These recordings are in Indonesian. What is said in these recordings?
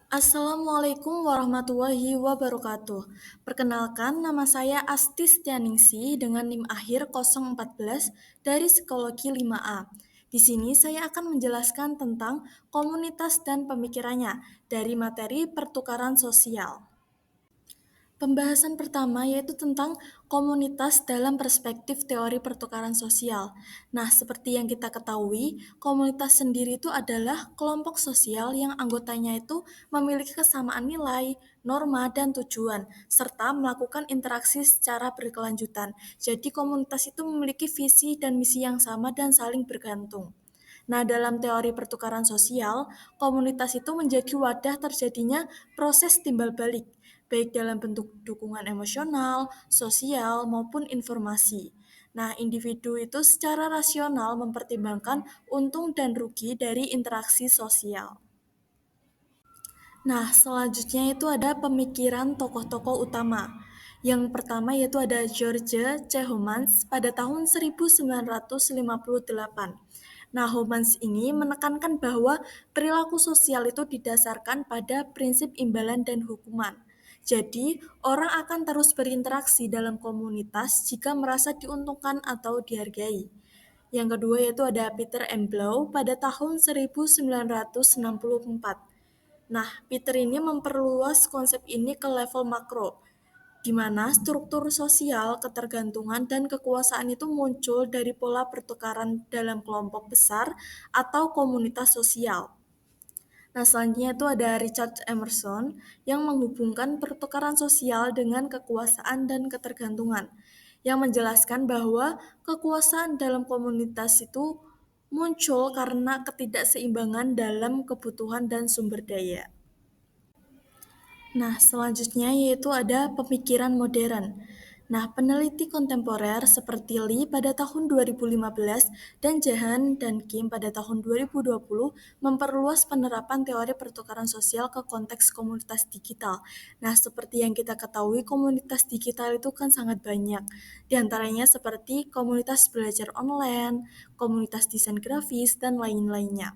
Assalamualaikum warahmatullahi wabarakatuh. Perkenalkan, nama saya Asti Setianingsih dengan NIM akhir 014 dari Psikologi 5A. Di sini saya akan menjelaskan tentang komunitas dan pemikirannya dari materi pertukaran sosial. Pembahasan pertama yaitu tentang komunitas dalam perspektif teori pertukaran sosial. Nah, seperti yang kita ketahui, komunitas sendiri itu adalah kelompok sosial yang anggotanya itu memiliki kesamaan nilai, norma, dan tujuan, serta melakukan interaksi secara berkelanjutan. Jadi, komunitas itu memiliki visi dan misi yang sama dan saling bergantung. Nah, dalam teori pertukaran sosial, komunitas itu menjadi wadah terjadinya proses timbal balik, baik dalam bentuk dukungan emosional, sosial, maupun informasi. Nah, individu itu secara rasional mempertimbangkan untung dan rugi dari interaksi sosial. Nah, selanjutnya itu ada pemikiran tokoh-tokoh utama. Yang pertama yaitu ada George C. Homans pada tahun 1958. Nah, Homans ini menekankan bahwa perilaku sosial itu didasarkan pada prinsip imbalan dan hukuman. Jadi, orang akan terus berinteraksi dalam komunitas jika merasa diuntungkan atau dihargai. Yang kedua yaitu ada Peter M. Blau pada tahun 1964. Nah, Peter ini memperluas konsep ini ke level makro, di mana struktur sosial, ketergantungan, dan kekuasaan itu muncul dari pola pertukaran dalam kelompok besar atau komunitas sosial. Nah, selanjutnya itu ada Richard Emerson yang menghubungkan pertukaran sosial dengan kekuasaan dan ketergantungan, yang menjelaskan bahwa kekuasaan dalam komunitas itu muncul karena ketidakseimbangan dalam kebutuhan dan sumber daya. Nah, selanjutnya yaitu ada pemikiran modern. Nah, peneliti kontemporer seperti Lee pada tahun 2015 dan Jahan dan Kim pada tahun 2020 memperluas penerapan teori pertukaran sosial ke konteks komunitas digital. Nah, seperti yang kita ketahui, komunitas digital itu kan sangat banyak. Di antaranya seperti komunitas belajar online, komunitas desain grafis, dan lain-lainnya.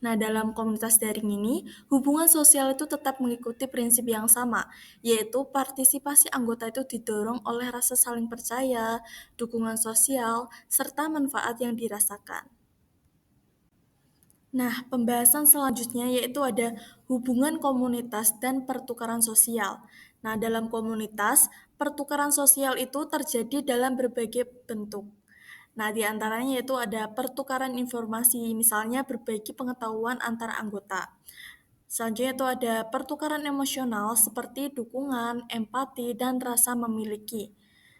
Nah, dalam komunitas daring ini, hubungan sosial itu tetap mengikuti prinsip yang sama, yaitu partisipasi anggota itu didorong oleh rasa saling percaya, dukungan sosial, serta manfaat yang dirasakan. Nah, pembahasan selanjutnya yaitu ada hubungan komunitas dan pertukaran sosial. Nah, dalam komunitas, pertukaran sosial itu terjadi dalam berbagai bentuk. Nah, di antaranya yaitu ada pertukaran informasi, misalnya berbagi pengetahuan antar anggota. Selanjutnya itu ada pertukaran emosional seperti dukungan, empati, dan rasa memiliki.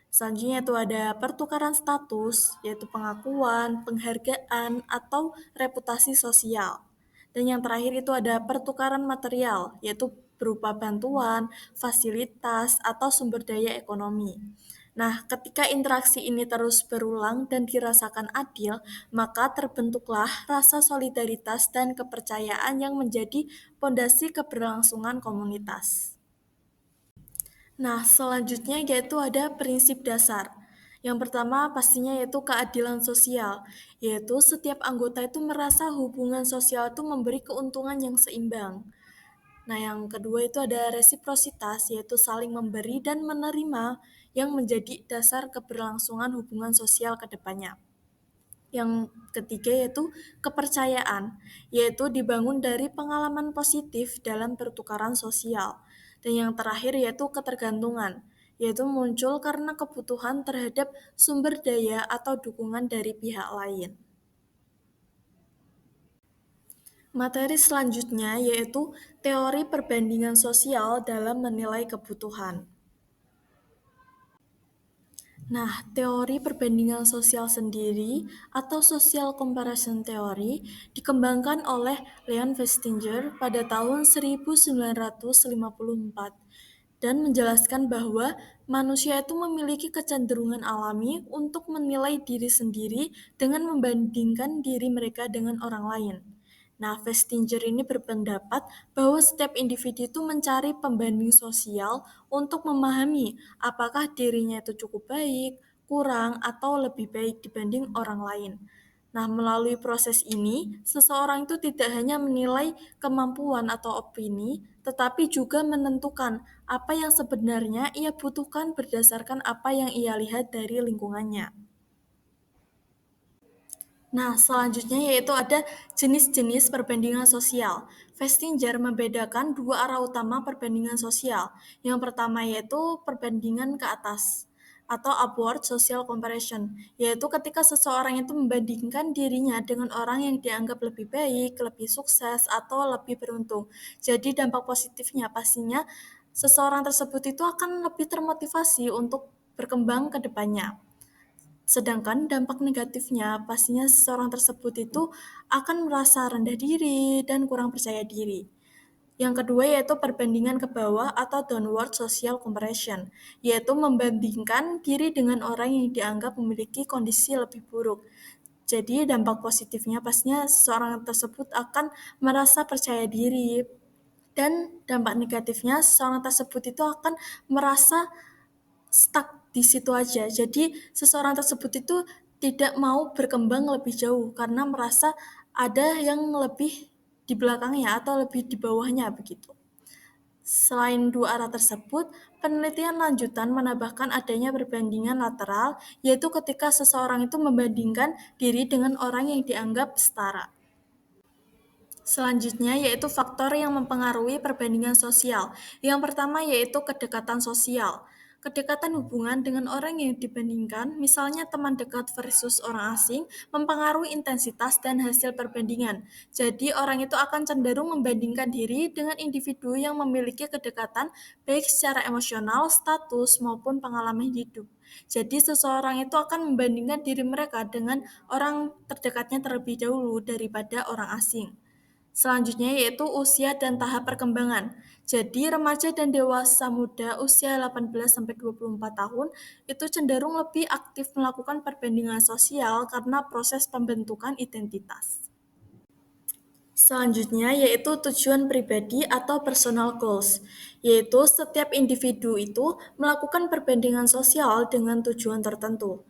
Selanjutnya itu ada pertukaran status, yaitu pengakuan, penghargaan, atau reputasi sosial. Dan yang terakhir itu ada pertukaran material, yaitu berupa bantuan, fasilitas, atau sumber daya ekonomi. Nah, ketika interaksi ini terus berulang dan dirasakan adil, maka terbentuklah rasa solidaritas dan kepercayaan yang menjadi pondasi keberlangsungan komunitas. Nah, selanjutnya yaitu ada prinsip dasar. Yang pertama pastinya yaitu keadilan sosial, yaitu setiap anggota itu merasa hubungan sosial itu memberi keuntungan yang seimbang. Nah, yang kedua itu ada resiprositas, yaitu saling memberi dan menerima yang menjadi dasar keberlangsungan hubungan sosial ke depannya. Yang ketiga yaitu kepercayaan, yaitu dibangun dari pengalaman positif dalam pertukaran sosial. Dan yang terakhir yaitu ketergantungan, yaitu muncul karena kebutuhan terhadap sumber daya atau dukungan dari pihak lain. Materi selanjutnya yaitu teori perbandingan sosial dalam menilai kebutuhan. Nah, teori perbandingan sosial sendiri atau social comparison theory dikembangkan oleh Leon Festinger pada tahun 1954 dan menjelaskan bahwa manusia itu memiliki kecenderungan alami untuk menilai diri sendiri dengan membandingkan diri mereka dengan orang lain. Nah, Festinger ini berpendapat bahwa setiap individu itu mencari pembanding sosial untuk memahami apakah dirinya itu cukup baik, kurang, atau lebih baik dibanding orang lain. Nah, melalui proses ini, seseorang itu tidak hanya menilai kemampuan atau opini, tetapi juga menentukan apa yang sebenarnya ia butuhkan berdasarkan apa yang ia lihat dari lingkungannya. Nah, selanjutnya yaitu ada jenis-jenis perbandingan sosial. Festinger membedakan dua arah utama perbandingan sosial. Yang pertama yaitu perbandingan ke atas atau upward social comparison, yaitu ketika seseorang itu membandingkan dirinya dengan orang yang dianggap lebih baik, lebih sukses, atau lebih beruntung. Jadi dampak positifnya pastinya seseorang tersebut itu akan lebih termotivasi untuk berkembang ke depannya. Sedangkan dampak negatifnya pastinya seseorang tersebut itu akan merasa rendah diri dan kurang percaya diri. Yang kedua yaitu perbandingan ke bawah atau downward social comparison, yaitu membandingkan diri dengan orang yang dianggap memiliki kondisi lebih buruk. Jadi dampak positifnya pastinya seseorang tersebut akan merasa percaya diri, dan dampak negatifnya seseorang tersebut itu akan merasa stuck di situ aja. Jadi seseorang tersebut itu tidak mau berkembang lebih jauh karena merasa ada yang lebih di belakangnya atau lebih di bawahnya begitu. Selain dua arah tersebut, penelitian lanjutan menambahkan adanya perbandingan lateral, yaitu ketika seseorang itu membandingkan diri dengan orang yang dianggap setara. Selanjutnya yaitu faktor yang mempengaruhi perbandingan sosial. Yang pertama yaitu kedekatan sosial. Kedekatan hubungan dengan orang yang dibandingkan, misalnya teman dekat versus orang asing, mempengaruhi intensitas dan hasil perbandingan. Jadi orang itu akan cenderung membandingkan diri dengan individu yang memiliki kedekatan baik secara emosional, status, maupun pengalaman hidup. Jadi seseorang itu akan membandingkan diri mereka dengan orang terdekatnya terlebih dahulu daripada orang asing. Selanjutnya yaitu usia dan tahap perkembangan. Jadi remaja dan dewasa muda usia 18-24 tahun itu cenderung lebih aktif melakukan perbandingan sosial karena proses pembentukan identitas. Selanjutnya yaitu tujuan pribadi atau personal goals, yaitu setiap individu itu melakukan perbandingan sosial dengan tujuan tertentu.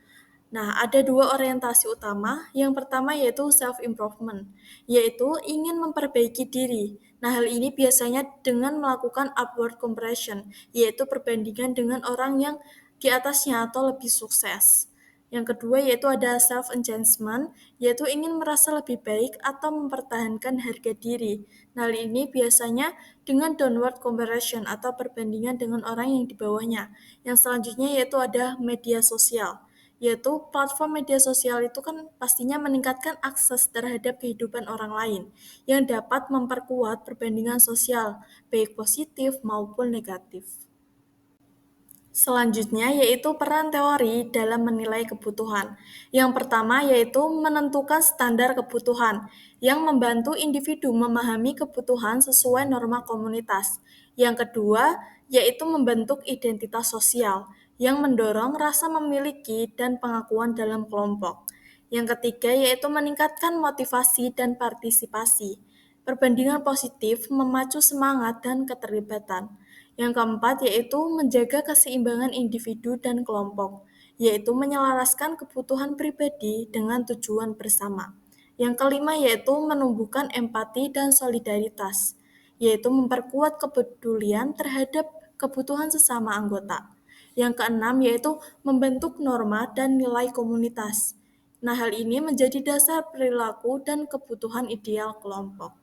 Nah, ada dua orientasi utama. Yang pertama yaitu self-improvement, yaitu ingin memperbaiki diri. Nah, hal ini biasanya dengan melakukan upward comparison, yaitu perbandingan dengan orang yang di atasnya atau lebih sukses. Yang kedua yaitu ada self-enhancement, yaitu ingin merasa lebih baik atau mempertahankan harga diri. Nah, hal ini biasanya dengan downward comparison atau perbandingan dengan orang yang di bawahnya. Yang selanjutnya yaitu ada media sosial, yaitu platform media sosial itu kan pastinya meningkatkan akses terhadap kehidupan orang lain yang dapat memperkuat perbandingan sosial, baik positif maupun negatif. Selanjutnya yaitu peran teori dalam menilai kebutuhan. Yang pertama yaitu menentukan standar kebutuhan yang membantu individu memahami kebutuhan sesuai norma komunitas. Yang kedua yaitu membentuk identitas sosial yang mendorong rasa memiliki dan pengakuan dalam kelompok. Yang ketiga yaitu meningkatkan motivasi dan partisipasi. Perbandingan positif memacu semangat dan keterlibatan. Yang keempat yaitu menjaga keseimbangan individu dan kelompok, yaitu menyelaraskan kebutuhan pribadi dengan tujuan bersama. Yang kelima yaitu menumbuhkan empati dan solidaritas, yaitu memperkuat kepedulian terhadap kebutuhan sesama anggota. Yang keenam yaitu membentuk norma dan nilai komunitas. Nah, hal ini menjadi dasar perilaku dan kebutuhan ideal kelompok.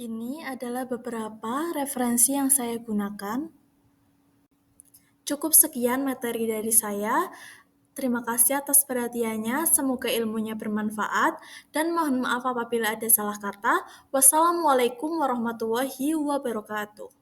Ini adalah beberapa referensi yang saya gunakan. Cukup sekian materi dari saya. Terima kasih atas perhatiannya. Semoga ilmunya bermanfaat dan mohon maaf apabila ada salah kata. Wassalamualaikum warahmatullahi wabarakatuh.